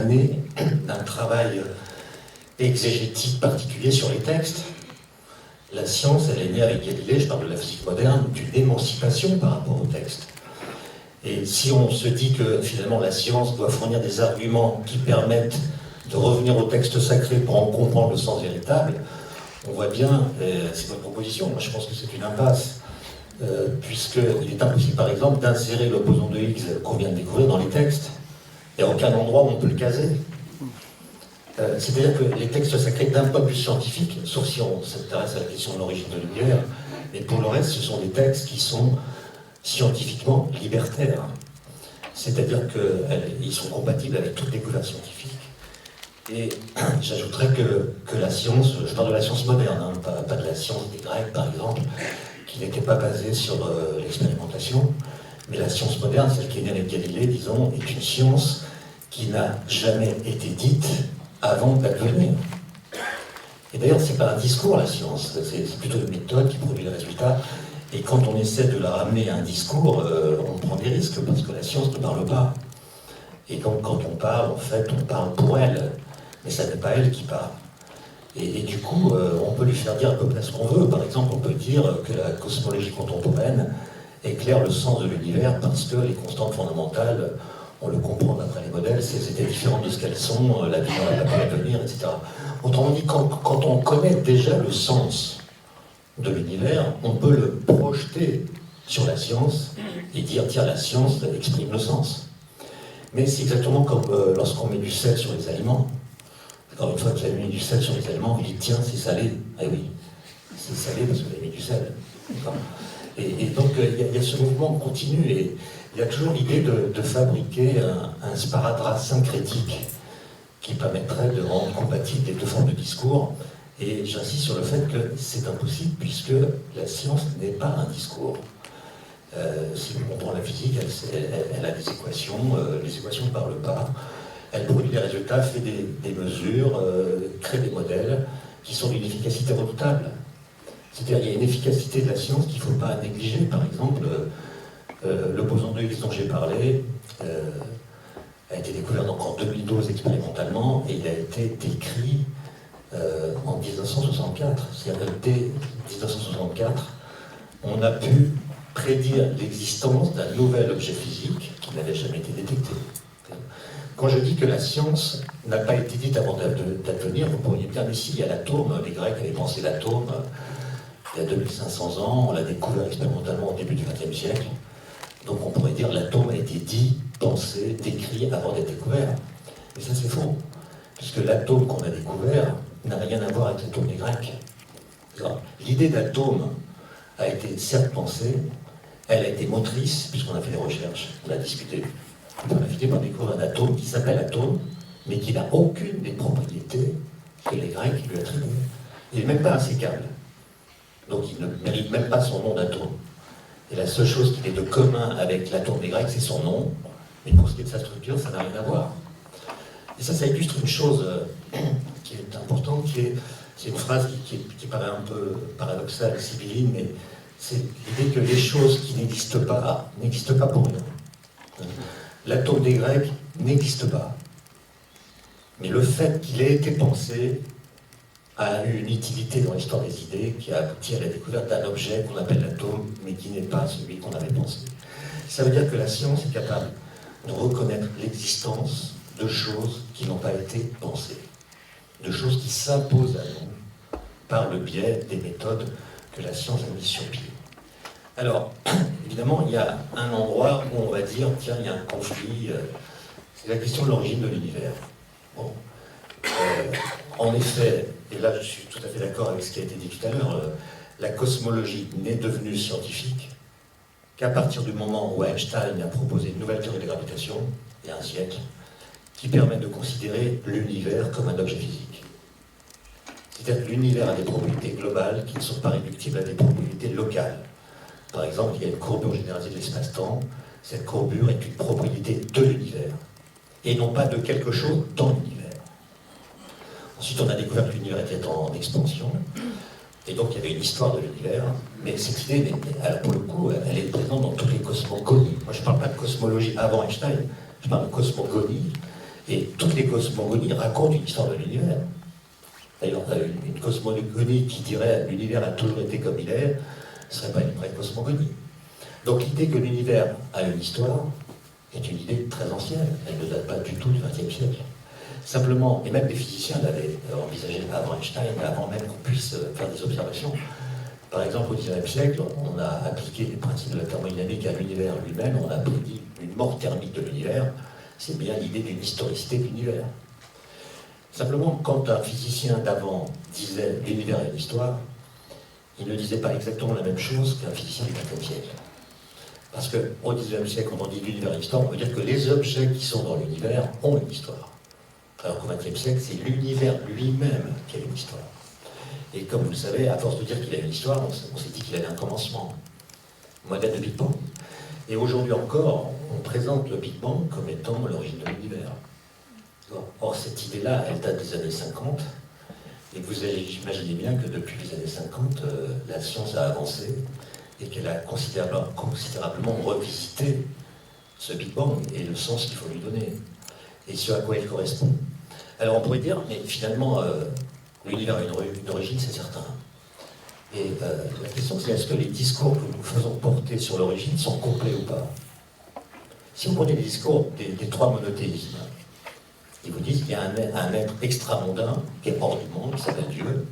née d'un travail exégétique particulier sur les textes. La science, elle est née avec Galilée, je parle de la physique moderne, d'une émancipation par rapport au texte. Et si on se dit que finalement la science doit fournir des arguments qui permettent de revenir au texte sacré pour en comprendre le sens véritable, on voit bien, c'est votre proposition, moi je pense que c'est une impasse, puisqu'il est impossible par exemple d'insérer le boson de Higgs qu'on vient de découvrir dans les textes. Il n'y a aucun endroit où on peut le caser. C'est-à-dire que les textes sacrés d'un point de vue scientifique, sauf si on s'intéresse à la question de l'origine de l'univers, mais pour le reste, ce sont des textes qui sont scientifiquement libertaires. C'est-à-dire qu'ils sont compatibles avec toute découverte scientifique. Et j'ajouterais que la science, je parle de la science moderne, hein, pas de la science des Grecs par exemple, qui n'était pas basée sur l'expérimentation, mais la science moderne, celle qui est née avec Galilée, disons, est une science qui n'a jamais été dite avant d'advenir. Et d'ailleurs, c'est pas un discours, la science, c'est plutôt une méthode qui produit les résultats. Et quand on essaie de la ramener à un discours, on prend des risques, parce que la science ne parle pas. Et donc, quand on parle, en fait, on parle pour elle, mais ça n'est pas elle qui parle. Et du coup, on peut lui faire dire à peu près ce qu'on veut. Par exemple, on peut dire que la cosmologie contemporaine éclaire le sens de l'univers parce que les constantes fondamentales, on le comprend d'après les modèles, si elles étaient différentes de ce qu'elles sont, la vie n'aurait pas pu advenir, etc. Autrement dit, quand on connaît déjà le sens de l'univers, on peut le projeter sur la science et dire, tiens, la science exprime le sens. Mais c'est exactement comme lorsqu'on met du sel sur les aliments. Alors une fois que vous avez mis du sel sur les aliments, vous dites, tiens, c'est salé. Ah oui, c'est salé parce que vous avez mis du sel. Et donc, il y a ce mouvement continu, et il y a toujours l'idée de fabriquer un sparadrap syncrétique qui permettrait de rendre compatibles les deux formes de discours. Et j'insiste sur le fait que c'est impossible, puisque la science n'est pas un discours. Si on comprend la physique, elle a des équations, les équations ne parlent pas. Elle produit des résultats, fait des mesures, crée des modèles qui sont d'une efficacité redoutable. C'est-à-dire qu'il y a une efficacité de la science qu'il ne faut pas négliger. Par exemple, le boson de Higgs dont j'ai parlé a été découvert donc en 2012 expérimentalement, et il a été décrit en 1964. C'est-à-dire que dès 1964, on a pu prédire l'existence d'un nouvel objet physique qui n'avait jamais été détecté. Quand je dis que la science n'a pas été dite avant d'advenir, vous pourriez bien, mais si, il y a l'atome, les Grecs avaient pensé l'atome il y a 2500 ans, on l'a découvert expérimentalement au début du XXe siècle. Donc on pourrait dire que l'atome a été dit, pensé, décrit avant d'être découvert. Et ça c'est faux, puisque l'atome qu'on a découvert n'a rien à voir avec l'atome des Grecs. L'idée d'atome a été certes pensée, elle a été motrice, puisqu'on a fait des recherches, on a discuté. On a fini par découvrir un atome qui s'appelle atome, mais qui n'a aucune des propriétés que les Grecs lui attribuent. Il n'est même pas insécable. Donc il ne mérite même pas son nom d'atome. Et la seule chose qui est de commun avec l'atome des Grecs, c'est son nom, mais pour ce qui est de sa structure, ça n'a rien à voir. Et ça illustre une chose qui est importante, c'est une phrase qui paraît un peu paradoxale, sibylline, mais c'est l'idée que les choses qui n'existent pas pour rien. L'atome des Grecs n'existe pas. Mais le fait qu'il ait été pensé a eu une utilité dans l'histoire des idées qui a abouti à la découverte d'un objet qu'on appelle l'atome, mais qui n'est pas celui qu'on avait pensé. Ça veut dire que la science est capable de reconnaître l'existence de choses qui n'ont pas été pensées, de choses qui s'imposent à nous par le biais des méthodes que la science a mises sur pied. Alors, évidemment, il y a un endroit où on va dire, tiens, il y a un conflit, c'est la question de l'origine de l'univers. Bon. En effet, et là je suis tout à fait d'accord avec ce qui a été dit tout à l'heure, la cosmologie n'est devenue scientifique qu'à partir du moment où Einstein a proposé une nouvelle théorie de la gravitation, il y a un siècle, qui permet de considérer l'univers comme un objet physique. C'est-à-dire que l'univers a des propriétés globales qui ne sont pas réductibles à des propriétés locales. Par exemple, il y a une courbure généralisée de l'espace-temps. Cette courbure est une propriété de l'univers, et non pas de quelque chose dans l'univers. Ensuite, on a découvert que l'univers était en expansion, et donc il y avait une histoire de l'univers, mais cette idée, alors pour le coup, elle est présente dans toutes les cosmogonies. Moi, je ne parle pas de cosmologie avant Einstein, je parle de cosmogonie, Et toutes les cosmogonies racontent une histoire de l'univers. D'ailleurs, une cosmogonie qui dirait l'univers a toujours été comme il est, ce ne serait pas une vraie cosmogonie. Donc l'idée que l'univers a une histoire est une idée très ancienne. Elle ne date pas du tout du XXe siècle. Simplement, et même les physiciens l'avaient envisagé avant Einstein, avant même qu'on puisse faire des observations. Par exemple, au XIXe siècle, on a appliqué les principes de la thermodynamique à l'univers lui-même, on a prédit une mort thermique de l'univers. C'est bien l'idée d'une historicité de l'univers. Simplement, quand un physicien d'avant disait l'univers est une histoire, il ne disait pas exactement la même chose qu'un physicien du XXe siècle. Parce qu'au XIXe siècle, quand on dit l'univers est une histoire, on veut dire que les objets qui sont dans l'univers ont une histoire. Alors qu'au XXe siècle, c'est l'univers lui-même qui a une histoire. Et comme vous le savez, à force de dire qu'il a une histoire, on s'est dit qu'il avait un commencement. Modèle de Big Bang. Et aujourd'hui encore, on présente le Big Bang comme étant l'origine de l'univers. Or, cette idée-là, elle date des années 50, et vous imaginez bien que depuis les années 50, la science a avancé, et qu'elle a considérablement revisité ce Big Bang et le sens qu'il faut lui donner, et ce à quoi il correspond. Alors on pourrait dire, mais finalement, l'univers a une origine, c'est certain. Et la question c'est, est-ce que les discours que nous faisons porter sur l'origine sont complets ou pas? Si vous prenez les discours des trois monothéismes, ils vous disent qu'il y a un être extramondain qui est hors du monde, qui s'appelle Dieu,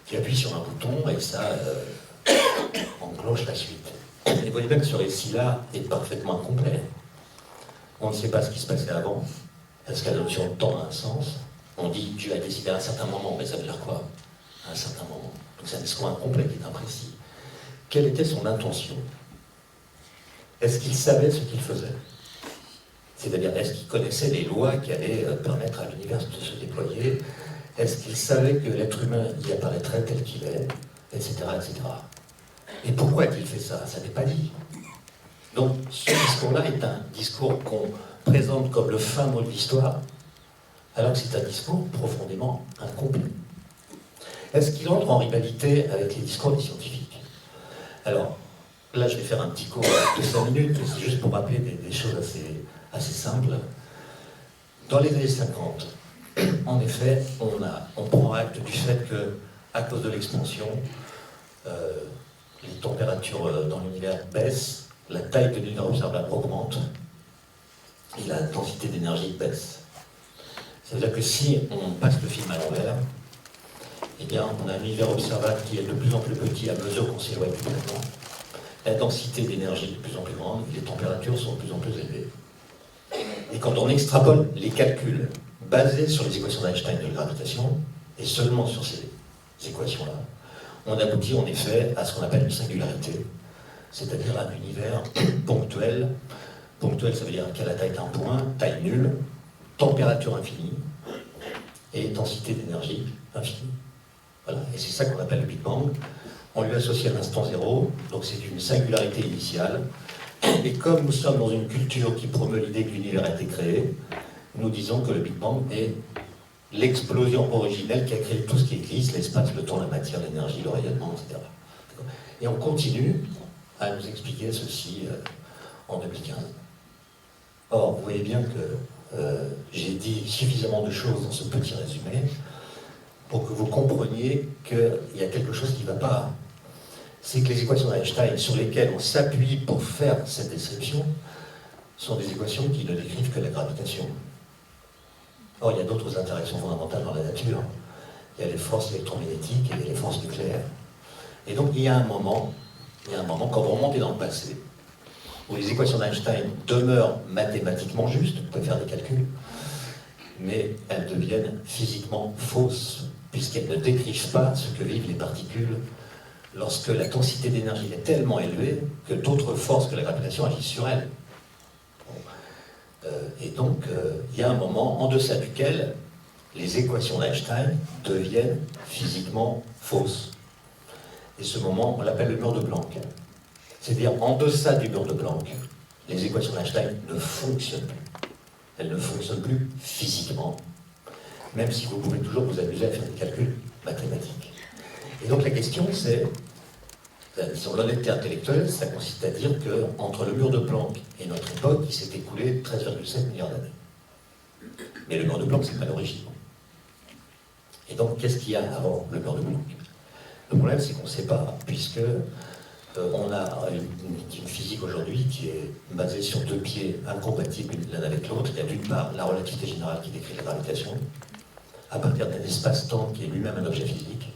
qui appuie sur un bouton et ça enclenche la suite. Et vous voyez bien que ce récit-là est parfaitement incomplet. On ne sait pas ce qui se passait avant. Est-ce que la notion de temps a un sens? On dit Dieu a décidé à un certain moment, mais ça veut dire quoi? À un certain moment. Donc c'est un discours incomplet qui est imprécis. Quelle était son intention? Est-ce qu'il savait ce qu'il faisait? C'est-à-dire, est-ce qu'il connaissait les lois qui allaient permettre à l'univers de se déployer? Est-ce qu'il savait que l'être humain y apparaîtrait tel qu'il est? Etc., etc. Et pourquoi a-t-il fait ça? Ça n'est pas dit. Donc, ce discours-là est un discours qu'on présente comme le fin mot de l'histoire, alors que c'est un discours profondément incomplet. Est-ce qu'il entre en rivalité avec les discours des scientifiques? Alors, là, je vais faire un petit cours de 5 minutes, c'est juste pour rappeler des choses assez simples. Dans les années 50, en effet, on prend acte du fait que, à cause de l'expansion, les températures dans l'univers baissent, la taille de l'univers observable augmente, et la densité d'énergie baisse. C'est-à-dire que si on passe le film à l'envers, eh bien, on a un univers observable qui est de plus en plus petit à mesure qu'on s'éloigne du planète. La densité d'énergie est de plus en plus grande, et les températures sont de plus en plus élevées. Et quand on extrapole les calculs basés sur les équations d'Einstein de la gravitation, et seulement sur ces équations-là, on aboutit en effet à ce qu'on appelle une singularité, c'est-à-dire un univers ponctuel. Ponctuel, ça veut dire qu'à la taille d'un point, taille nulle, température infinie, et densité d'énergie infinie. Voilà, et c'est ça qu'on appelle le Big Bang. On lui associe un instant zéro, donc c'est une singularité initiale. Et comme nous sommes dans une culture qui promeut l'idée que l'univers a été créé, nous disons que le Big Bang est l'explosion originelle qui a créé tout ce qui existe, l'espace, le temps, la matière, l'énergie, le rayonnement, etc. Et on continue à nous expliquer ceci en 2015. Or, vous voyez bien que j'ai dit suffisamment de choses dans ce petit résumé pour que vous compreniez qu'il y a quelque chose qui ne va pas. C'est que les équations d'Einstein sur lesquelles on s'appuie pour faire cette description sont des équations qui ne décrivent que la gravitation. Or, il y a d'autres interactions fondamentales dans la nature. Il y a les forces électromagnétiques et les forces nucléaires. Et donc, il y a un moment, quand vous remontez dans le passé, où les équations d'Einstein demeurent mathématiquement justes, vous pouvez faire des calculs, mais elles deviennent physiquement fausses, puisqu'elles ne décrivent pas ce que vivent les particules lorsque la densité d'énergie est tellement élevée que d'autres forces que la gravitation agissent sur elles. Et donc, il y a un moment en deçà duquel les équations d'Einstein deviennent physiquement fausses. Et ce moment, on l'appelle le mur de Planck. C'est-à-dire, en deçà du mur de Planck, les équations d'Einstein ne fonctionnent plus. Elles ne fonctionnent plus physiquement, même si vous pouvez toujours vous amuser à faire des calculs mathématiques. Et donc la question c'est, sur l'honnêteté intellectuelle, ça consiste à dire qu'entre le mur de Planck et notre époque, il s'est écoulé 13,7 milliards d'années. Mais le mur de Planck, c'est pas l'origine. Et donc, qu'est-ce qu'il y a avant le mur de Planck? Le problème, c'est qu'on ne sait pas, puisque on a une physique aujourd'hui qui est basée sur deux pieds incompatibles l'un avec l'autre. Il y a d'une part la relativité générale qui décrit la gravitation, à partir d'un espace-temps qui est lui-même un objet physique.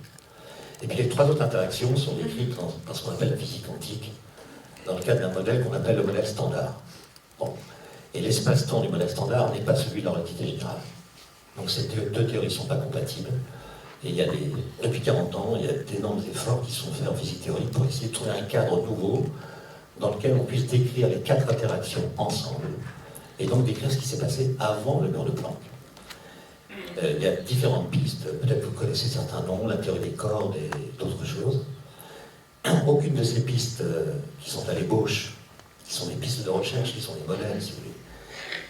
Et puis les trois autres interactions sont décrites dans ce qu'on appelle la physique quantique, dans le cadre d'un modèle qu'on appelle le modèle standard. Bon. Et l'espace-temps du modèle standard n'est pas celui de la relativité générale. Donc ces deux théories ne sont pas compatibles. Et il y a depuis 40 ans, il y a d'énormes efforts qui sont faits en physique théorique pour essayer de trouver un cadre nouveau dans lequel on puisse décrire les quatre interactions ensemble, et donc décrire ce qui s'est passé avant le mur de Planck. Il y a différentes pistes, peut-être que vous connaissez certains noms, la théorie des cordes et d'autres choses. Aucune de ces pistes qui sont à l'ébauche, qui sont des pistes de recherche, qui sont des modèles, si vous voulez,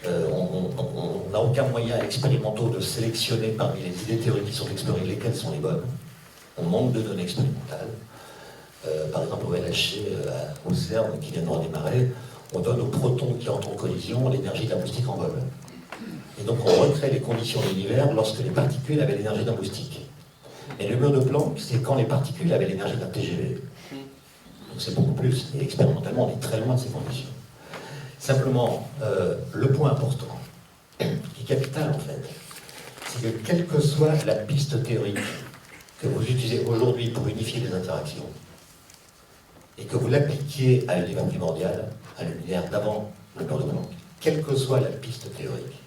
on n'a aucun moyen expérimental de sélectionner parmi les idées théoriques qui sont explorées lesquelles sont les bonnes. On manque de données expérimentales. Par exemple, au LHC, au CERN, qui vient de redémarrer, on donne aux protons qui entrent en collision l'énergie d'un moustique en vol. Et donc on recrée les conditions de l'univers lorsque les particules avaient l'énergie d'un moustique. Et le mur de Planck, c'est quand les particules avaient l'énergie d'un TGV. Donc c'est beaucoup plus. Et expérimentalement, on est très loin de ces conditions. Simplement, le point important, qui est capital en fait, c'est que quelle que soit la piste théorique que vous utilisez aujourd'hui pour unifier les interactions, et que vous l'appliquiez à l'univers primordial, à l'univers d'avant le mur de Planck, quelle que soit la piste théorique,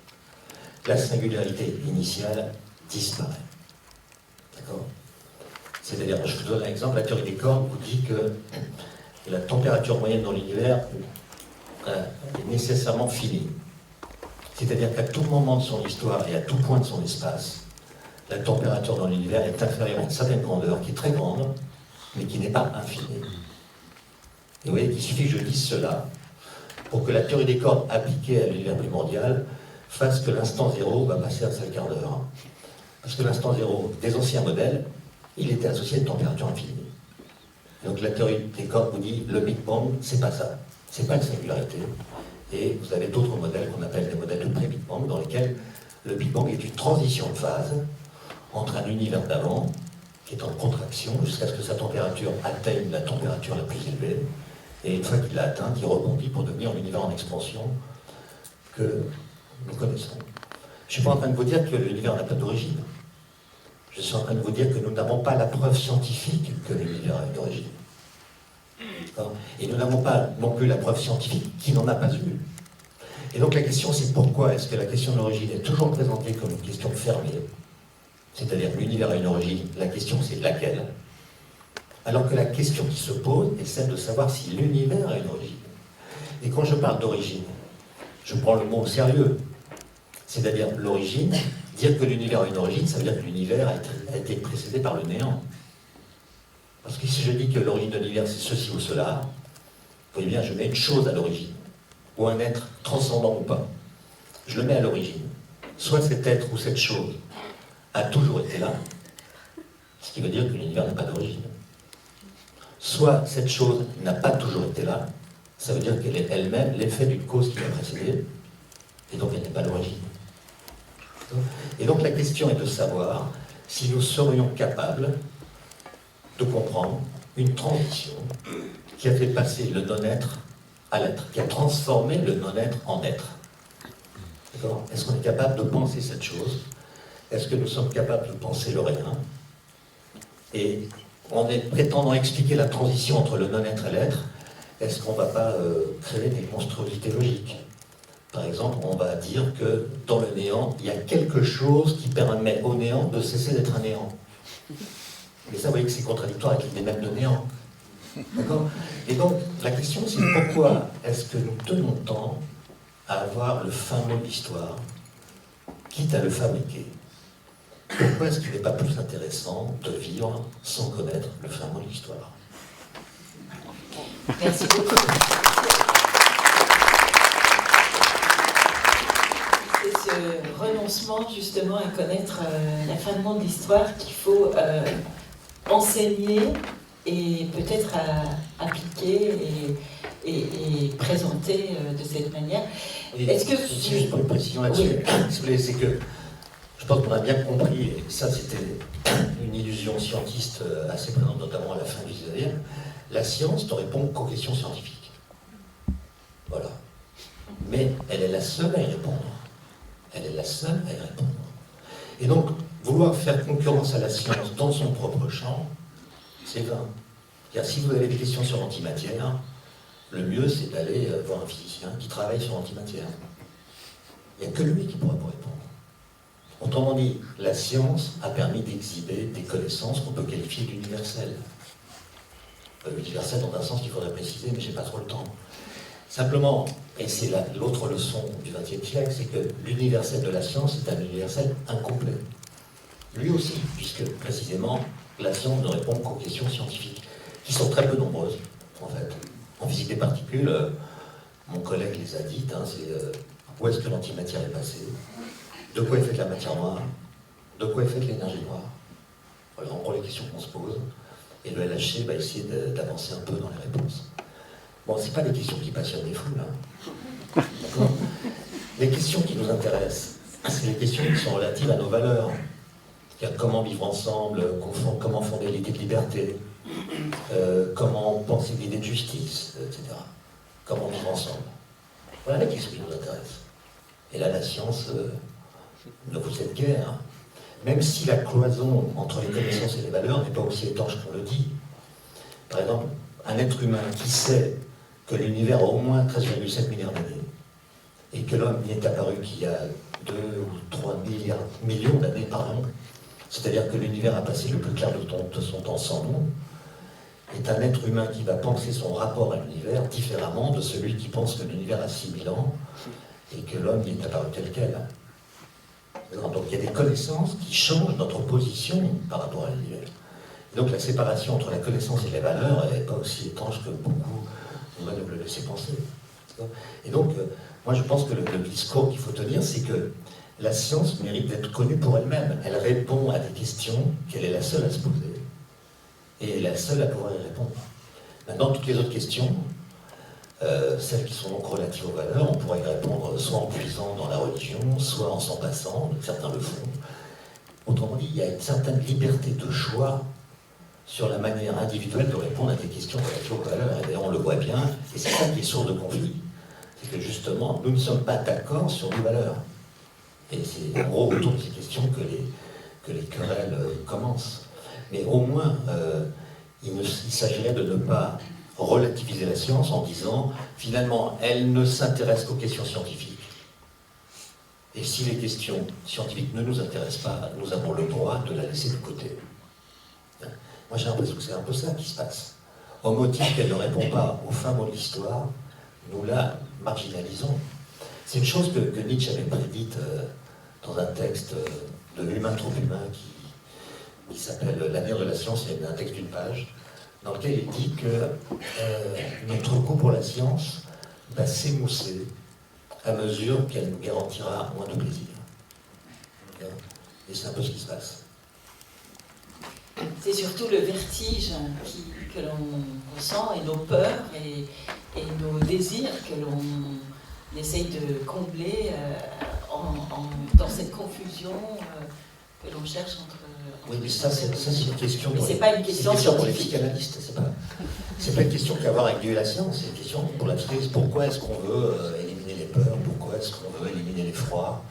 la singularité initiale disparaît. D'accord? C'est-à-dire, je vous donne un exemple, la théorie des cordes vous dit que la température moyenne dans l'univers est nécessairement finie. C'est-à-dire qu'à tout moment de son histoire et à tout point de son espace, la température dans l'univers est inférieure à une certaine grandeur, qui est très grande, mais qui n'est pas infinie. Et vous voyez qu'il suffit que je dise cela pour que la théorie des cordes appliquée à l'univers primordial fasse que l'instant zéro va passer à 5 quarts d'heure. Parce que l'instant zéro des anciens modèles, il était associé à une température infinie. Et donc la théorie des cordes vous dit, le Big Bang, c'est pas ça. C'est pas une singularité. Et vous avez d'autres modèles qu'on appelle des modèles de pré-Big Bang, dans lesquels le Big Bang est une transition de phase entre un univers d'avant, qui est en contraction, jusqu'à ce que sa température atteigne la température la plus élevée, et une fois qu'il l'a atteinte, il rebondit pour devenir un univers en expansion que nous connaissons. Je ne suis pas en train de vous dire que l'univers n'a pas d'origine. Je suis en train de vous dire que nous n'avons pas la preuve scientifique que l'univers a une origine. Et nous n'avons pas non plus la preuve scientifique qu'il n'en a pas eu. Et donc la question, c'est pourquoi est-ce que la question de l'origine est toujours présentée comme une question fermée, c'est-à-dire l'univers a une origine, la question c'est laquelle, alors que la question qui se pose est celle de savoir si l'univers a une origine. Et quand je parle d'origine, je prends le mot au sérieux, c'est-à-dire l'origine, dire que l'univers a une origine, ça veut dire que l'univers a été précédé par le néant. Parce que si je dis que l'origine de l'univers c'est ceci ou cela, vous voyez bien, je mets une chose à l'origine, ou un être transcendant ou pas. Je le mets à l'origine. Soit cet être ou cette chose a toujours été là, ce qui veut dire que l'univers n'a pas d'origine. Soit cette chose n'a pas toujours été là, ça veut dire qu'elle est elle-même l'effet d'une cause qui l'a précédée, et donc elle n'est pas l'origine. Et donc la question est de savoir si nous serions capables de comprendre une transition qui a fait passer le non-être à l'être, qui a transformé le non-être en être. D'accord ? Est-ce qu'on est capable de penser cette chose ? Est-ce que nous sommes capables de penser le rien ? Et en prétendant expliquer la transition entre le non-être et l'être, est-ce qu'on ne va pas créer des monstruosités logiques ? Par exemple, on va dire que dans le néant, il y a quelque chose qui permet au néant de cesser d'être un néant. Mais ça, vous voyez que c'est contradictoire avec l'idée même de néant. D'accord ? Et donc, la question, c'est pourquoi est-ce que nous tenons tant à avoir le fin mot de l'histoire, quitte à le fabriquer ? Pourquoi est-ce qu'il n'est pas plus intéressant de vivre sans connaître le fin mot de l'histoire ? Merci beaucoup. C'est ce renoncement justement à connaître la fin de monde de l'histoire qu'il faut enseigner et peut-être appliquer et présenter de cette manière. Est-ce que... Si juste pour une précision là-dessus, si vous voulez, c'est que je pense qu'on a bien compris, et ça c'était une illusion scientiste assez présente, notamment à la fin du 19e, la science ne répond qu'aux questions scientifiques. Voilà. Mais elle est la seule à y répondre. Elle est la seule à y répondre. Et donc, vouloir faire concurrence à la science dans son propre champ, c'est vain. Si vous avez des questions sur l'antimatière, le mieux c'est d'aller voir un physicien qui travaille sur l'antimatière. Il n'y a que lui qui pourra vous répondre. Autrement dit, la science a permis d'exhiber des connaissances qu'on peut qualifier d'universelles. Universelles dans un sens qu'il faudrait préciser, mais je n'ai pas trop le temps. Simplement, et c'est l'autre leçon du XXe siècle, c'est que l'universel de la science est un universel incomplet. Lui aussi, puisque précisément, la science ne répond qu'aux questions scientifiques, qui sont très peu nombreuses, en fait. En physique des particules, mon collègue les a dites, c'est où est-ce que l'antimatière est passée, de quoi est faite la matière noire, de quoi est faite l'énergie noire. Voilà, en gros, les questions qu'on se pose, et le LHC va essayer d'avancer un peu dans les réponses. Bon, c'est pas des questions qui passionnent les foules, D'accord ? Les questions qui nous intéressent, c'est les questions qui sont relatives à nos valeurs. Comment vivre ensemble, comment fonder l'idée de liberté, comment penser l'idée de justice, etc. Comment vivre ensemble. Voilà les questions qui nous intéressent. Et là, la science ne vous aide guère. Même si la cloison entre les connaissances et les valeurs n'est pas aussi étanche qu'on le dit. Par exemple, un être humain qui sait que l'univers a au moins 13,7 milliards d'années, et que l'homme n'y est apparu qu'il y a 2 ou 3 millions d'années par an, c'est-à-dire que l'univers a passé le plus clair de son temps sans nous, est un être humain qui va penser son rapport à l'univers différemment de celui qui pense que l'univers a 6000 ans et que l'homme n'y est apparu tel quel. Donc il y a des connaissances qui changent notre position par rapport à l'univers. Donc la séparation entre la connaissance et les valeurs n'est pas aussi étanche que beaucoup nous le laisser penser. Et donc, moi je pense que le discours qu'il faut tenir, c'est que la science mérite d'être connue pour elle-même. Elle répond à des questions qu'elle est la seule à se poser. Et la seule à pouvoir y répondre. Maintenant, toutes les autres questions, celles qui sont donc relatives aux valeurs, on pourrait y répondre soit en puisant dans la religion, soit en s'en passant, certains le font. Autrement dit, il y a une certaine liberté de choix sur la manière individuelle de répondre à des questions relatives aux valeurs. Et d'ailleurs, on le voit bien, et c'est ça qui est source de conflit. C'est que justement, nous ne sommes pas d'accord sur les valeurs. Et c'est en gros autour de ces questions que les querelles commencent. Mais au moins, il s'agirait de ne pas relativiser la science en disant, finalement, elle ne s'intéresse qu'aux questions scientifiques. Et si les questions scientifiques ne nous intéressent pas, nous avons le droit de la laisser de côté. Moi, j'ai l'impression que c'est un peu ça qui se passe. Au motif qu'elle ne répond pas au fin mot de l'histoire, nous la marginalisons. C'est une chose que Nietzsche avait prédite dans un texte de Humain trop humain qui s'appelle L'avenir de la science, il y a un texte d'une page, dans lequel il dit que notre goût pour la science va s'émousser à mesure qu'elle nous garantira moins de plaisir. Et c'est un peu ce qui se passe. C'est surtout le vertige que l'on ressent, et nos peurs, et nos désirs que l'on essaye de combler dans cette confusion que l'on cherche entre... Oui, mais ça c'est une question... Mais c'est pas une question pour les psychanalystes, c'est pas une question qu'à voir avec Dieu et la science, c'est une question pour la psychanalyse. Pourquoi est-ce qu'on veut éliminer les peurs? Pourquoi est-ce qu'on veut éliminer l'effroi?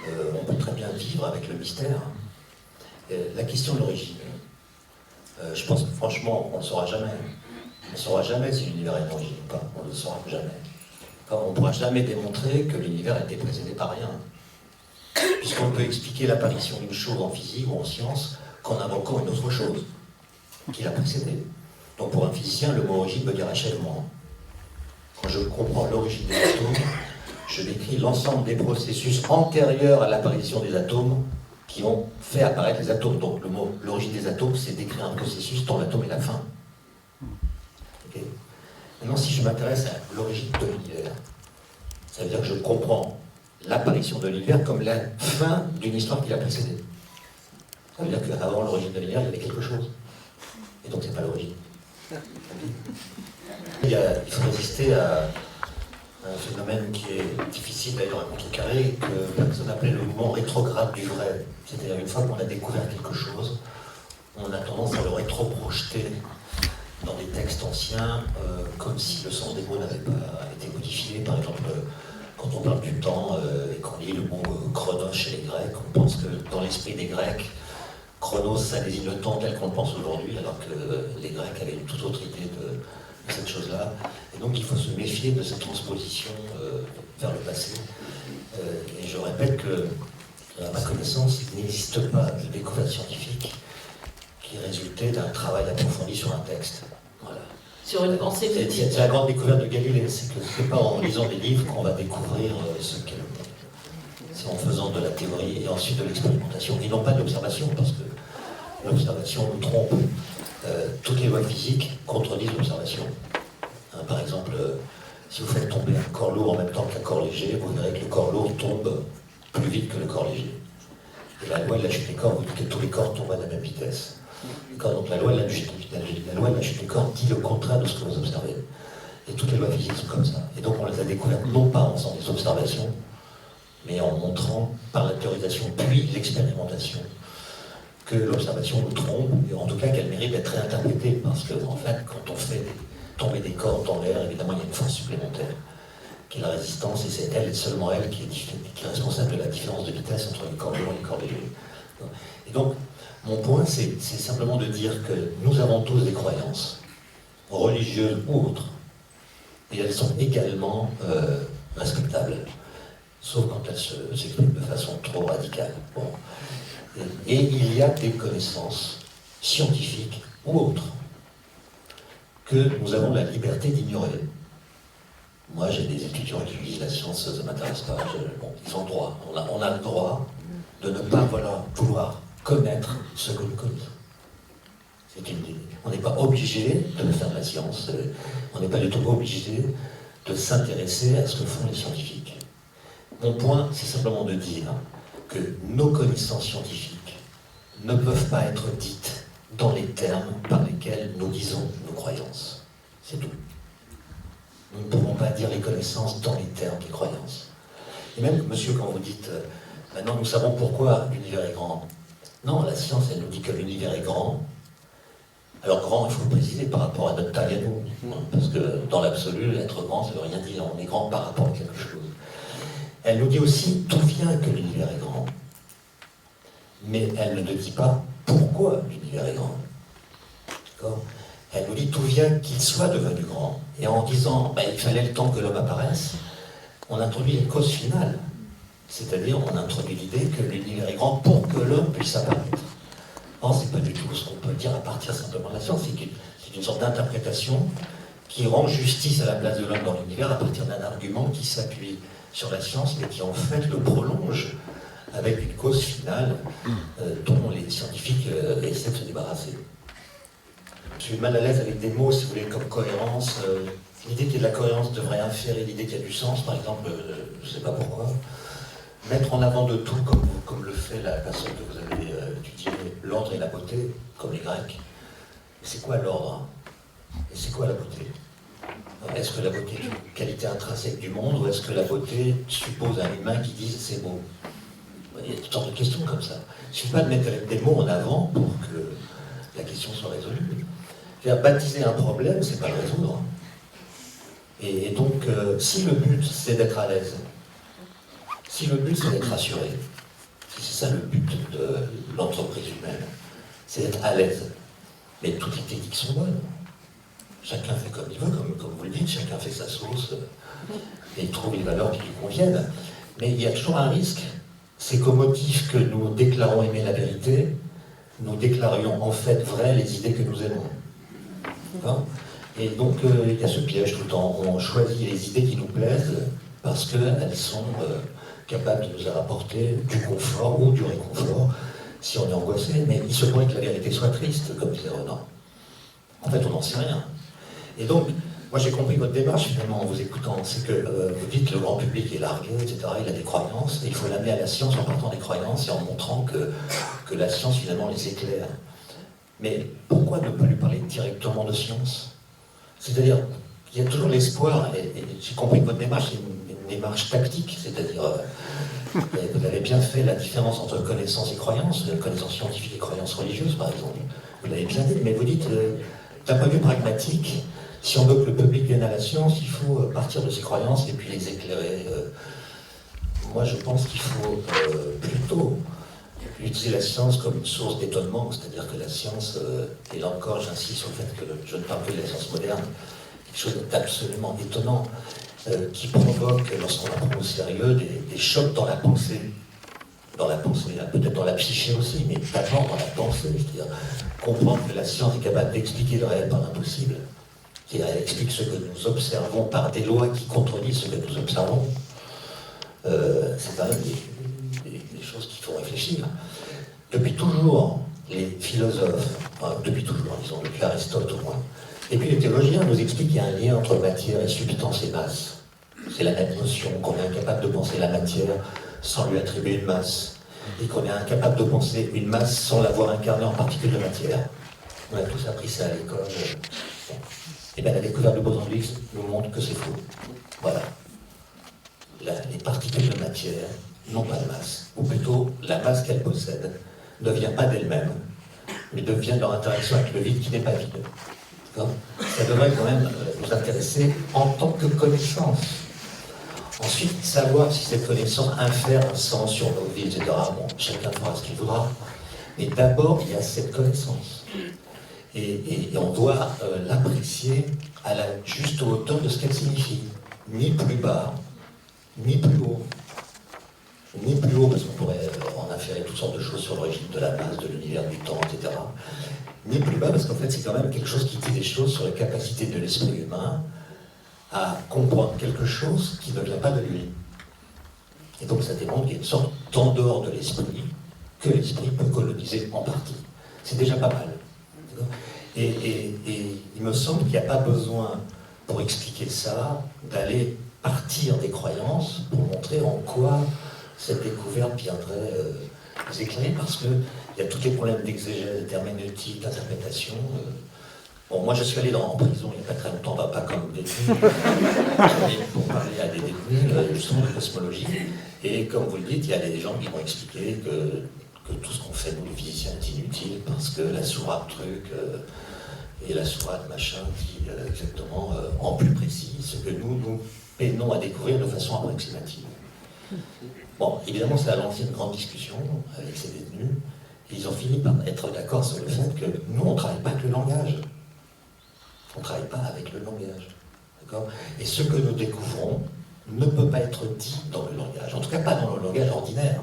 On peut très bien vivre avec le mystère. La question de l'origine, je pense que franchement, on ne saura jamais. On ne saura jamais si l'univers est d'origine ou pas. On ne le saura jamais. Enfin, on ne pourra jamais démontrer que l'univers a été précédé par rien. Puisqu'on peut expliquer l'apparition d'une chose en physique ou en science qu'en invoquant une autre chose qui l'a précédée. Donc pour un physicien, le mot origine veut dire achèvement. Quand je comprends l'origine des atomes, je décris l'ensemble des processus antérieurs à l'apparition des atomes qui ont fait apparaître les atomes. Donc le mot l'origine des atomes, c'est décrire un processus dont l'atome est la fin. Okay. Maintenant, si je m'intéresse à l'origine de l'univers, ça veut dire que je comprends l'apparition de l'univers comme la fin d'une histoire qui l'a précédée. Ça veut dire qu'avant l'origine de l'univers, il y avait quelque chose. Et donc c'est pas l'origine. Il faut résister un phénomène qui est difficile d'ailleurs à contrecarrer, que personne appelait le mouvement rétrograde du vrai. C'est-à-dire une fois qu'on a découvert quelque chose, on a tendance à le rétro-projeter dans des textes anciens, comme si le sens des mots n'avait pas été modifié. Par exemple, quand on parle du temps et qu'on lit le mot chronos chez les Grecs, on pense que dans l'esprit des Grecs, chronos, ça désigne le temps tel qu'on le pense aujourd'hui, alors que les Grecs avaient une toute autre idée de cette chose-là. Et donc il faut se méfier de cette transposition vers le passé. Et je répète que, à ma connaissance, il n'existe pas de découverte scientifique qui résultait d'un travail approfondi sur un texte. Voilà. Sur une pensée de C'est la grande découverte de Galilée, c'est que ce n'est pas en lisant des livres qu'on va découvrir ce qu'est le monde. C'est en faisant de la théorie et ensuite de l'expérimentation, et non pas de l'observation, parce que l'observation nous trompe. Toutes les lois physiques contredisent l'observation. Hein, par exemple, si vous faites tomber un corps lourd en même temps qu'un corps léger, vous verrez que le corps lourd tombe plus vite que le corps léger. Et la loi de la chute des corps vous dit que tous les corps tombent à la même vitesse. Donc la loi de la chute des corps dit le contraire de ce que vous observez. Et toutes les lois physiques sont comme ça. Et donc on les a découvertes non pas en faisant des observations, mais en montrant par la théorisation puis l'expérimentation que l'observation nous trompe, et en tout cas qu'elle mérite d'être réinterprétée, parce que en fait, quand on fait tomber des corps dans l'air, évidemment il y a une force supplémentaire, qui est la résistance, et c'est elle et seulement elle qui est responsable de la différence de vitesse entre les corps lourds et les corps légers. Et donc, mon point, c'est simplement de dire que nous avons tous des croyances, religieuses ou autres, et elles sont également respectables, sauf quand elles s'expriment de façon trop radicale. Bon. Et il y a des connaissances scientifiques ou autres que nous avons la liberté d'ignorer. Moi, j'ai des étudiants qui disent la science, ça ne m'intéresse pas. Bon, ils ont le droit. On a le droit de ne pas vouloir connaître ce que nous connaissons. On n'est pas obligé de faire de la science. On n'est pas du tout obligé de s'intéresser à ce que font les scientifiques. Mon point, c'est simplement de dire que nos connaissances scientifiques ne peuvent pas être dites dans les termes par lesquels nous disons nos croyances. C'est tout. Nous ne pouvons pas dire les connaissances dans les termes des croyances. Et même, monsieur, quand vous dites maintenant nous savons pourquoi l'univers est grand. Non, la science, elle nous dit que l'univers est grand. Alors grand, il faut le préciser par rapport à notre taille à nous. Parce que dans l'absolu, être grand, ça ne veut rien dire. On est grand par rapport à quelque chose. Elle nous dit aussi d'où vient que l'univers est grand. Mais elle ne nous dit pas pourquoi l'univers est grand. D'accord ? Elle nous dit d'où vient qu'il soit devenu grand. Et en disant il fallait le temps que l'homme apparaisse, on introduit une cause finale. C'est-à-dire on introduit l'idée que l'univers est grand pour que l'homme puisse apparaître. Or, c'est pas du tout ce qu'on peut dire à partir simplement de la science. C'est une sorte d'interprétation qui rend justice à la place de l'homme dans l'univers à partir d'un argument qui s'appuie sur la science, mais qui en fait le prolonge avec une cause finale dont les scientifiques essaient de se débarrasser. Je suis mal à l'aise avec des mots, si vous voulez, comme cohérence. L'idée qu'il y ait de la cohérence devrait inférer l'idée qu'il y a du sens, par exemple, je ne sais pas pourquoi. Mettre en avant de tout, comme le fait la personne que vous avez étudiée, l'ordre et la beauté, comme les Grecs. C'est quoi l'ordre? Et c'est quoi la beauté? Est-ce que la beauté est une qualité intrinsèque du monde, ou est-ce que la beauté suppose un humain qui dise c'est beau? Il y a toutes sortes de questions comme ça. Il ne suffit pas de mettre des mots en avant pour que la question soit résolue. Faire baptiser un problème, c'est pas le résoudre. Et donc, si le but c'est d'être à l'aise, si le but c'est d'être assuré, si c'est ça le but de l'entreprise humaine, c'est d'être à l'aise. Mais toutes les techniques sont bonnes. Chacun fait comme il veut, comme vous le dites, chacun fait sa sauce, et il trouve les valeurs qui lui conviennent. Mais il y a toujours un risque, c'est qu'au motif que nous déclarons aimer la vérité, nous déclarions en fait vraies les idées que nous aimons. D'accord ? Et donc il y a ce piège tout le temps. On choisit les idées qui nous plaisent parce qu'elles sont capables de nous apporter du confort ou du réconfort si on est angoissé. Mais il se pourrait que la vérité soit triste, comme disait Renan. En fait, on n'en sait rien. Et donc, moi j'ai compris votre démarche finalement en vous écoutant. C'est que vous dites que le grand public est largué, etc. Il a des croyances, et il faut l'amener à la science en partant des croyances et en montrant que la science finalement les éclaire. Mais pourquoi ne pas lui parler directement de science? C'est-à-dire, il y a toujours l'espoir, et j'ai compris que votre démarche est une démarche tactique, c'est-à-dire, vous avez bien fait la différence entre connaissance et croyance, connaissance scientifique et croyance religieuse, par exemple. Vous l'avez bien dit, mais vous dites, d'un point de vue pragmatique, si on veut que le public vienne à la science, il faut partir de ses croyances et puis les éclairer. Moi, je pense qu'il faut plutôt utiliser la science comme une source d'étonnement, c'est-à-dire que la science, et là encore, j'insiste sur le fait que je ne parle que de la science moderne, quelque chose d'absolument étonnant, qui provoque, lorsqu'on la prend au sérieux, des chocs dans la pensée. Dans la pensée, peut-être dans la psyché aussi, mais d'abord dans la pensée, c'est-à-dire comprendre que la science est capable d'expliquer le réel par l'impossible. C'est-à-dire elle explique ce que nous observons par des lois qui contredisent ce que nous observons. C'est quand même des choses qui font réfléchir. Depuis toujours, les philosophes, enfin, depuis toujours, disons, depuis Aristote au moins, et puis les théologiens nous expliquent qu'il y a un lien entre matière et substance et masse. C'est la même notion, qu'on est incapable de penser la matière sans lui attribuer une masse, et qu'on est incapable de penser une masse sans l'avoir incarnée en particules de matière. On a tous appris ça à l'école. Et bien la découverte de Bose-Andrix nous montre que c'est faux. Voilà. Les particules de matière n'ont pas de masse, ou plutôt la masse qu'elles possèdent ne vient pas d'elle-même, mais devient de leur interaction avec le vide qui n'est pas vide. Ça devrait quand même nous intéresser en tant que connaissance. Ensuite, savoir si cette connaissance infère un sens sur nos vies, etc. Bon, chacun fera ce qu'il voudra. Mais d'abord, il y a cette connaissance. Et on doit l'apprécier à la juste hauteur de ce qu'elle signifie. Ni plus bas, ni plus haut. Ni plus haut, parce qu'on pourrait en inférer toutes sortes de choses sur l'origine de la masse, de l'univers, du temps, etc. Ni plus bas, parce qu'en fait, c'est quand même quelque chose qui dit des choses sur la capacité de l'esprit humain à comprendre quelque chose qui ne vient pas de lui. Et donc ça démontre qu'il y a une sorte d'en dehors de l'esprit que l'esprit peut coloniser en partie. C'est déjà pas mal. Et il me semble qu'il n'y a pas besoin, pour expliquer ça, d'aller partir des croyances pour montrer en quoi cette découverte viendrait nous éclairer, parce qu'il y a tous les problèmes d'exégèse, d'herméneutique, d'interprétation. Bon, moi je suis allé en prison il n'y a pas très longtemps, pas comme détenu, pour parler à des détenus, justement de cosmologie. Et comme vous le dites, il y a des gens qui m'ont expliqué que tout ce qu'on fait, nous les physiciens, est inutile, parce que la sourate truc et la sourate machin dit exactement en plus précis ce que nous peinons à découvrir de façon approximative. Bon, évidemment, ça a lancé une grande discussion avec ces détenus, et ils ont fini par être d'accord sur le fait que nous, on ne travaille pas avec le langage. On ne travaille pas avec le langage. D'accord ? Et ce que nous découvrons ne peut pas être dit dans le langage, en tout cas pas dans le langage ordinaire.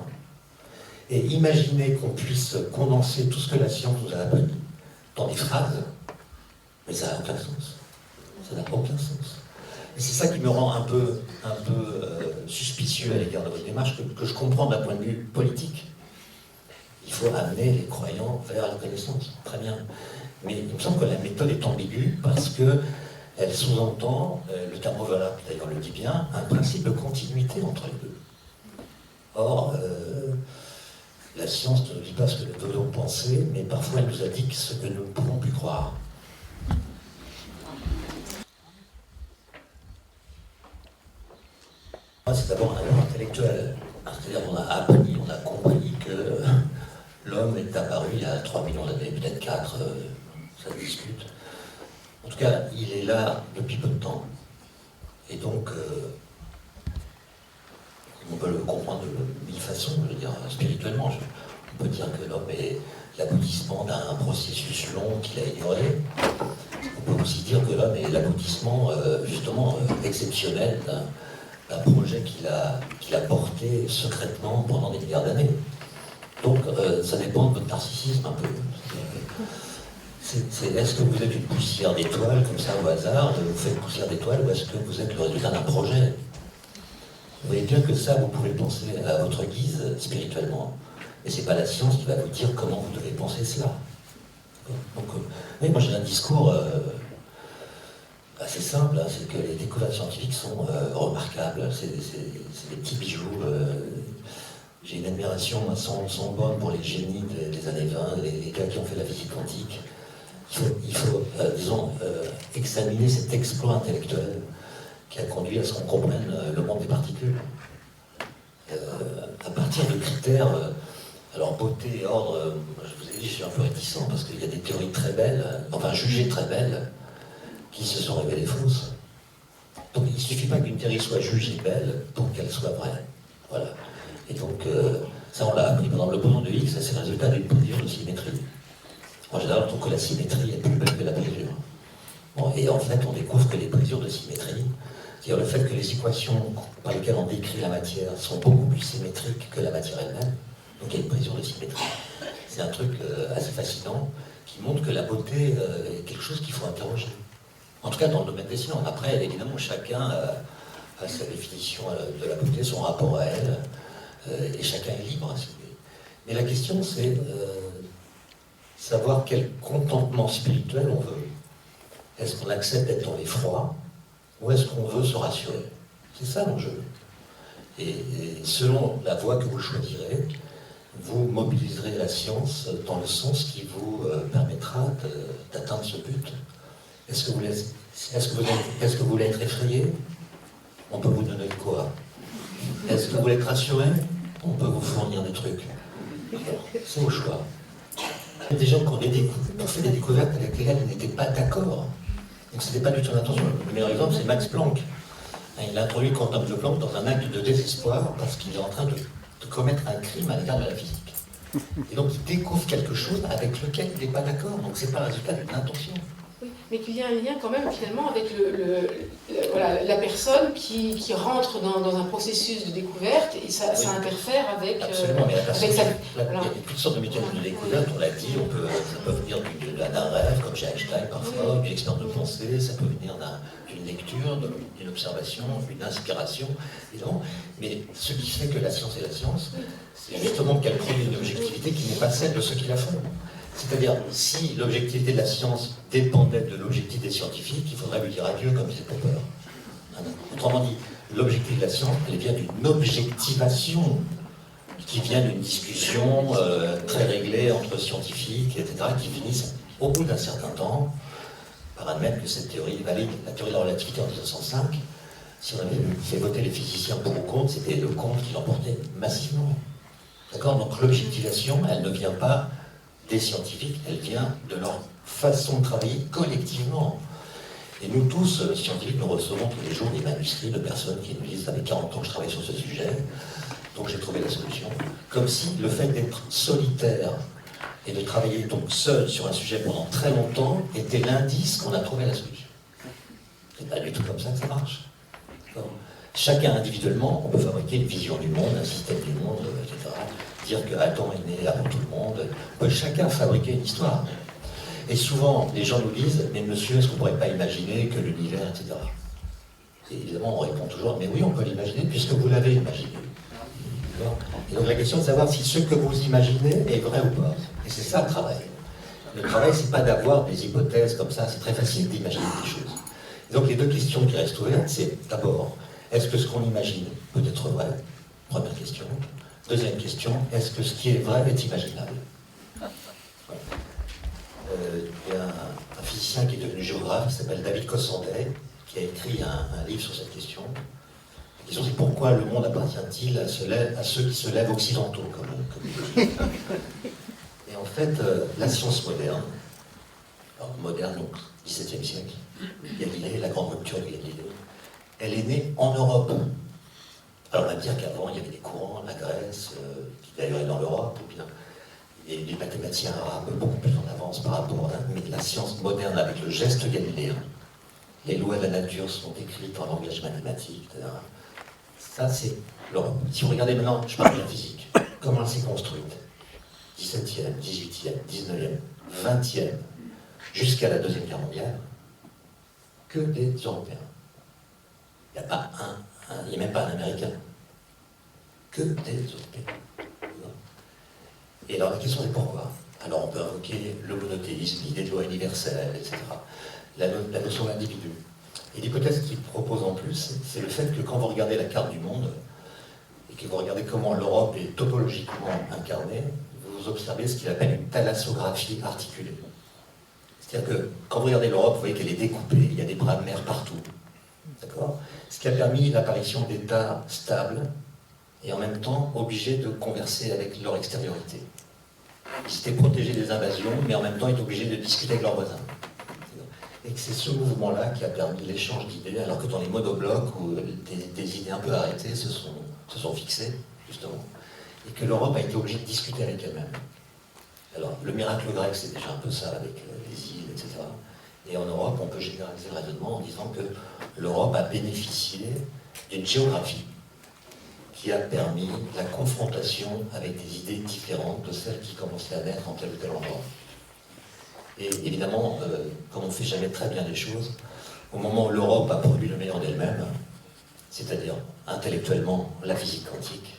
Et imaginez qu'on puisse condenser tout ce que la science nous a appris dans des phrases, mais ça n'a aucun sens. Ça n'a aucun sens. Et c'est ça qui me rend un peu suspicieux à l'égard de votre démarche, que je comprends d'un point de vue politique. Il faut amener les croyants vers la connaissance. Très bien. Mais il me semble que la méthode est ambiguë parce qu'elle sous-entend, le terme overlap d'ailleurs le dit bien, un principe de continuité entre les deux. Or, la science ne nous dit pas ce que nous devons penser, mais parfois elle nous indique ce que nous ne pouvons plus croire. C'est d'abord un œuvre intellectuelle. C'est-à-dire qu'on a appris, on a compris que l'homme est apparu il y a 3 millions d'années, peut-être 4, ça se discute. En tout cas, il est là depuis peu de temps. Et donc, on peut le comprendre de 1000 façons, je veux dire, spirituellement. On peut dire que l'homme est l'aboutissement d'un processus long qu'il a ignoré. On peut aussi dire que l'homme est l'aboutissement, justement, exceptionnel d'un projet qu'il a porté secrètement pendant des milliards d'années. Donc, ça dépend de votre narcissisme un peu. Est-ce que vous êtes une poussière d'étoiles, comme ça, au hasard, vous faites poussière d'étoiles, ou est-ce que vous êtes le résultat d'un projet? Vous voyez bien que ça, vous pouvez penser à votre guise, spirituellement. Mais c'est pas la science qui va vous dire comment vous devez penser cela. Donc, oui, moi j'ai un discours assez simple, hein, c'est que les découvertes scientifiques sont remarquables, c'est des petits bijoux. J'ai une admiration sans borne pour les génies des années 20, les gars qui ont fait la physique quantique. disons, examiner cet exploit intellectuel qui a conduit à ce qu'on comprenne le monde des particules. À partir de critères, alors beauté et ordre, je vous ai dit, je suis un peu réticent parce qu'il y a des théories très belles, enfin jugées très belles, qui se sont révélées fausses. Donc il ne suffit pas qu'une théorie soit jugée belle pour qu'elle soit vraie. Voilà. Et donc, ça on l'a appris. Par exemple, le boson de Higgs, c'est le résultat d'une mesure de symétrie. En général, on trouve que la symétrie est plus belle que la mesure. Bon, et en fait, on découvre que les mesures de symétrie, c'est-à-dire le fait que les équations par lesquelles on décrit la matière sont beaucoup plus symétriques que la matière elle-même, donc il y a une mesure de symétrie. C'est un truc assez fascinant qui montre que la beauté est quelque chose qu'il faut interroger. En tout cas, dans le domaine des sciences. Après, évidemment, chacun a sa définition de la beauté, son rapport à elle, et chacun est libre, si vous voulez. Mais la question, c'est savoir quel contentement spirituel on veut. Est-ce qu'on accepte d'être dans l'effroi, ou est-ce qu'on veut se rassurer? C'est ça l'enjeu. Et selon la voie que vous choisirez, vous mobiliserez la science dans le sens qui vous permettra d'atteindre ce but. Est-ce que vous voulez être effrayé? On peut vous donner de quoi? Est-ce que vous voulez être rassuré? On peut vous fournir des trucs. C'est au choix. Il y a des gens qui ont fait des découvertes avec lesquelles ils n'étaient pas d'accord. Donc ce n'était pas du tout l'intention. Le meilleur exemple, c'est Max Planck. Il a introduit le quantum de Planck dans un acte de désespoir parce qu'il est en train de commettre un crime à l'égard de la physique. Et donc il découvre quelque chose avec lequel il n'est pas d'accord. Donc c'est pas le résultat d'une intention. Oui, mais qu'il y a un lien quand même finalement avec voilà, la personne qui rentre dans un processus de découverte et ça interfère avec... Absolument, mais la personne, voilà. il y a toutes sortes de mécanismes de découverte, on l'a dit, ça peut venir d'un rêve, comme chez Einstein parfois, d'une expérience de pensée, ça peut venir d'une lecture, d'une observation, d'une inspiration, évidemment. Mais ce qui fait que la science est la science, c'est justement qu'elle produit une objectivité qui n'est pas celle de ceux qui la font. C'est-à-dire, si l'objectivité de la science dépendait de l'objectivité scientifique, il faudrait lui dire adieu comme c'est Popper. Autrement dit, l'objectivité de la science, elle vient d'une objectivation qui vient d'une discussion très réglée entre scientifiques, etc., qui finissent, au bout d'un certain temps, par admettre que cette théorie est valide. La théorie de la relativité en 1905, si on avait fait voter les physiciens pour ou contre, c'était le contre qui l'emportait massivement. D'accord? Donc l'objectivation, elle ne vient pas des scientifiques, elle vient de leur façon de travailler collectivement. Et nous tous, scientifiques, nous recevons tous les jours des manuscrits de personnes qui nous disent « ça fait 40 ans que je travaille sur ce sujet, donc j'ai trouvé la solution ». Comme si le fait d'être solitaire et de travailler donc seul sur un sujet pendant très longtemps était l'indice qu'on a trouvé la solution. C'est pas du tout comme ça que ça marche. Chacun individuellement, on peut fabriquer une vision du monde, un système du monde, etc. Dire que Adam est né avant tout le monde. On peut chacun fabriquer une histoire. Et souvent, les gens nous disent « mais monsieur, est-ce qu'on ne pourrait pas imaginer que l'univers, etc. » Et évidemment, on répond toujours « mais oui, on peut l'imaginer puisque vous l'avez imaginé. » Et donc la question est de savoir si ce que vous imaginez est vrai ou pas. Et c'est ça le travail. Le travail, c'est pas d'avoir des hypothèses comme ça, c'est très facile d'imaginer des choses. Et donc les deux questions qui restent ouvertes, c'est d'abord, est-ce que ce qu'on imagine peut être vrai? Première question. Deuxième question, est-ce que ce qui est vrai est imaginable? Il y a un physicien qui est devenu géographe, qui s'appelle David Cossandet, qui a écrit un livre sur cette question. La question c'est pourquoi le monde appartient-il à ceux qui se lèvent occidentaux, comme Et en fait, la science moderne, alors moderne donc, 17e siècle, Galilée, la grande rupture de Galilée, elle est née en Europe. Alors on va dire qu'avant il y avait des courants, la Grèce, qui d'ailleurs est dans l'Europe, ou bien et les mathématiciens arabes beaucoup plus en avance par rapport à mais la science moderne avec le geste galiléen. Les lois de la nature sont écrites en langage mathématique, etc. Ça, c'est l'Europe. Si vous regardez maintenant, je parle de la physique, comment elle s'est construite 17e, 18e, 19e, 20e, jusqu'à la Deuxième Guerre mondiale, que des Européens. Il n'y a pas il n'y a même pas un Américain. Que des Européens. Et alors la question est pourquoi? Alors on peut invoquer le monothéisme, l'idée de loi universelle, etc. La notion d'individu. Et l'hypothèse qu'il propose en plus, c'est le fait que quand vous regardez la carte du monde, et que vous regardez comment l'Europe est topologiquement incarnée, vous observez ce qu'il appelle une thalassographie articulée. C'est-à-dire que quand vous regardez l'Europe, vous voyez qu'elle est découpée, il y a des bras de mer partout. D'accord? Ce qui a permis l'apparition d'États stables et en même temps obligés de converser avec leur extériorité. Ils étaient protégés des invasions, mais en même temps ils étaient obligés de discuter avec leurs voisins. Et c'est ce mouvement-là qui a permis l'échange d'idées, alors que dans les monoblocs, où des idées un peu arrêtées se sont fixées, justement, et que l'Europe a été obligée de discuter avec elle-même. Alors, le miracle grec, c'est déjà un peu ça, avec les îles, etc. Et en Europe, on peut généraliser le raisonnement en disant que l'Europe a bénéficié d'une géographie qui a permis la confrontation avec des idées différentes de celles qui commençaient à naître en tel ou tel endroit. Et évidemment, comme on ne fait jamais très bien les choses, au moment où l'Europe a produit le meilleur d'elle-même, c'est-à-dire intellectuellement la physique quantique,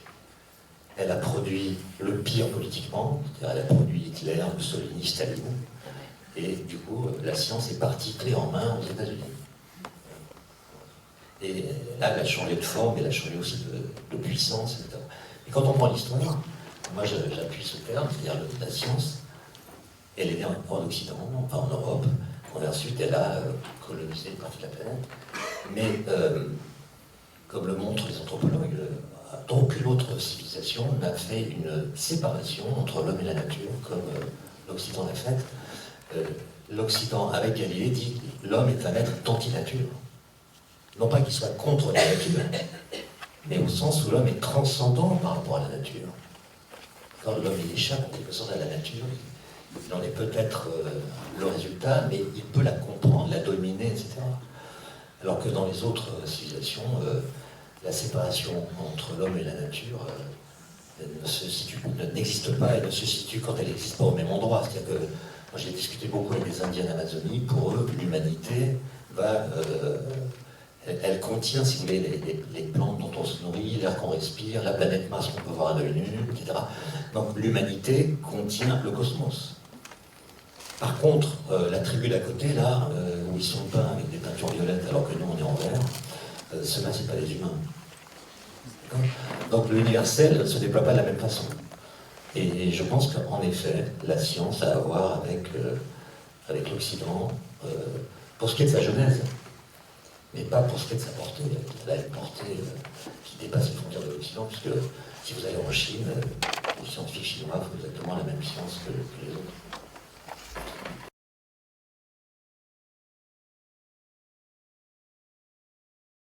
elle a produit le pire politiquement, c'est-à-dire elle a produit Hitler, Mussolini, Staline, et du coup, la science est partie clé en main aux États-Unis. Et là, elle a changé de forme, elle a changé aussi de puissance, etc. Et quand on prend l'histoire, moi j'appuie ce terme, c'est-à-dire la science, elle est née en Occident, pas en Europe. Ensuite, elle a colonisé une partie de la planète. Mais, comme le montrent les anthropologues, aucune autre civilisation n'a fait une séparation entre l'homme et la nature, comme l'Occident l'a fait. L'Occident, avec Galilée, dit que l'homme est un être d'anti-nature. Non pas qu'il soit contre la nature, mais au sens où l'homme est transcendant par rapport à la nature. Quand l'homme échappe en quelque sorte à la nature, il en est peut-être le résultat, mais il peut la comprendre, la dominer, etc. Alors que dans les autres civilisations, la séparation entre l'homme et la nature n'existe pas et ne se situe quand elle n'existe pas au même endroit. C'est-à-dire que moi j'ai discuté beaucoup avec des Indiens d'Amazonie, pour eux, l'humanité elle contient, si vous voulez, les plantes dont on se nourrit, l'air qu'on respire, la planète Mars qu'on peut voir à l'œil nu, etc. Donc l'humanité contient le cosmos. Par contre, la tribu d'à côté, là, où ils sont peints avec des peintures violettes alors que nous on est en vert, ceux-là, c'est pas les humains. Donc l'universel ne se déploie pas de la même façon. Et je pense qu'en effet, la science a à voir avec l'Occident, pour ce qui est de sa genèse, mais pas pour ce qui est de sa portée. Elle a une portée qui dépasse les frontières de l'Occident, puisque si vous allez en Chine, les scientifiques chinois font exactement la même science que les autres.